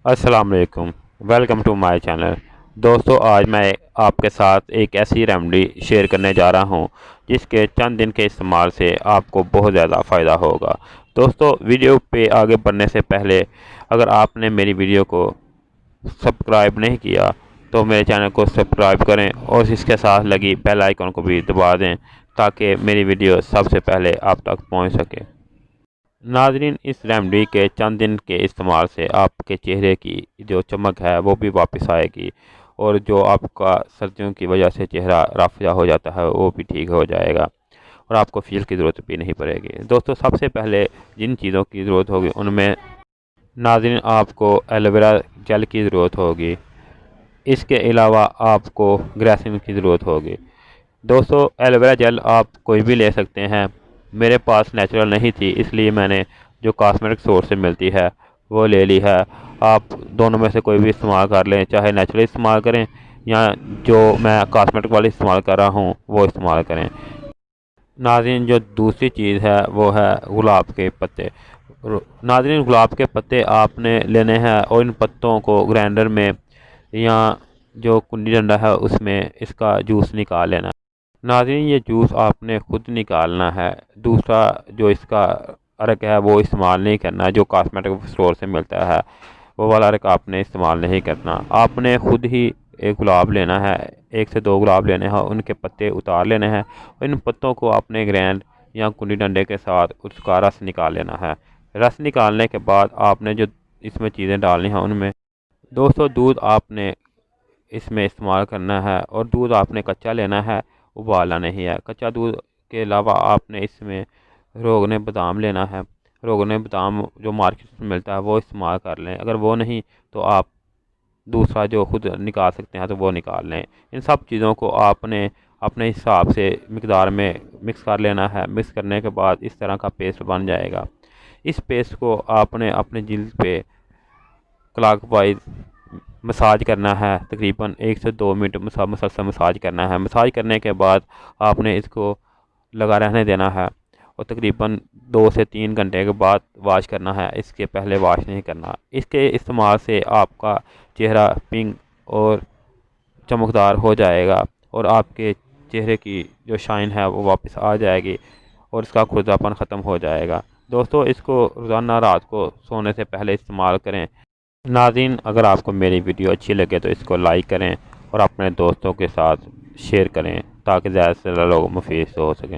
السلام علیکم، welcome to my channel. دوستو، آج میں آپ کے ساتھ ایک ایسی ریمیڈی شیئر کرنے جا رہا ہوں جس کے چند دن کے استعمال سے آپ کو بہت زیادہ فائدہ ہوگا۔ دوستو، ویڈیو پہ آگے بڑھنے سے پہلے اگر آپ نے میری ویڈیو کو سبسکرائب نہیں کیا تو میرے چینل کو سبسکرائب کریں اور اس کے ساتھ لگی بیل آئیکن کو بھی دبا دیں تاکہ میری ویڈیو سب سے پہلے آپ تک پہنچ سکے۔ ناظرین، اس ریمیڈی کے چند دن کے استعمال سے آپ کے چہرے کی جو چمک ہے وہ بھی واپس آئے گی، اور جو آپ کا سردیوں کی وجہ سے چہرہ رافیہ ہو جاتا ہے وہ بھی ٹھیک ہو جائے گا، اور آپ کو فیل کی ضرورت بھی نہیں پڑے گی۔ دوستو، سب سے پہلے جن چیزوں کی ضرورت ہوگی ان میں ناظرین آپ کو ایلو ویرا جیل کی ضرورت ہوگی، اس کے علاوہ آپ کو گریسن کی ضرورت ہوگی۔ دوستو، ایلو ویرا جیل آپ کوئی بھی لے سکتے ہیں، میرے پاس نیچرل نہیں تھی اس لیے میں نے جو کاسمیٹک اسٹور سے ملتی ہے وہ لے لی ہے۔ آپ دونوں میں سے کوئی بھی استعمال کر لیں، چاہے نیچرل استعمال کریں یا جو میں کاسمیٹک والی استعمال کر رہا ہوں وہ استعمال کریں۔ ناظرین، جو دوسری چیز ہے وہ ہے گلاب کے پتے۔ ناظرین، گلاب کے پتے آپ نے لینے ہیں اور ان پتوں کو گرائنڈر میں یا جو کنڈی ڈنڈا ہے اس میں اس کا جوس نکال لینا ہے۔ ناظرین، یہ جوس آپ نے خود نکالنا ہے، دوسرا جو اس کا عرق ہے وہ استعمال نہیں کرنا، جو کاسمیٹک اسٹور سے ملتا ہے وہ والا عرق آپ نے استعمال نہیں کرنا۔ آپ نے خود ہی ایک گلاب لینا ہے، 1 سے 2 گلاب لینے ہیں، ان کے پتے اتار لینے ہیں، ان پتوں کو آپ نے گرینڈ یا کنڈی ڈنڈے کے ساتھ اس کا رس نکال لینا ہے۔ رس نکالنے کے بعد آپ نے جو اس میں چیزیں ڈالنی ہیں ان میں دوستو دودھ آپ نے اس میں استعمال کرنا ہے، اور دودھ آپ نے کچا لینا ہے، ابالنا نہیں ہے۔ کچا دودھ کے علاوہ آپ نے اس میں روغن بادام لینا ہے، روغن بادام جو مارکیٹ میں ملتا ہے وہ استعمال کر لیں، اگر وہ نہیں تو آپ دوسرا جو خود نکال سکتے ہیں تو وہ نکال لیں۔ ان سب چیزوں کو آپ نے اپنے حساب سے مقدار میں مکس کر لینا ہے۔ مکس کرنے کے بعد اس طرح کا پیسٹ بن جائے گا۔ اس پیسٹ کو آپ نے اپنے جلد پہ کلاک وائز مساج کرنا ہے، تقریباً 1 سے 2 منٹ مسلسل مساج کرنا ہے۔ مساج کرنے کے بعد آپ نے اس کو لگا رہنے دینا ہے، اور تقریباً 2 سے 3 گھنٹے کے بعد واش کرنا ہے، اس کے پہلے واش نہیں کرنا۔ اس کے استعمال سے آپ کا چہرہ پنک اور چمکدار ہو جائے گا، اور آپ کے چہرے کی جو شائن ہے وہ واپس آ جائے گی، اور اس کا کھرداپن ختم ہو جائے گا۔ دوستو، اس کو روزانہ رات کو سونے سے پہلے استعمال کریں۔ ناظرین، اگر آپ کو میری ویڈیو اچھی لگے تو اس کو لائک کریں اور اپنے دوستوں کے ساتھ شیئر کریں تاکہ زیادہ سے زیادہ لوگ مفید ہو سکیں۔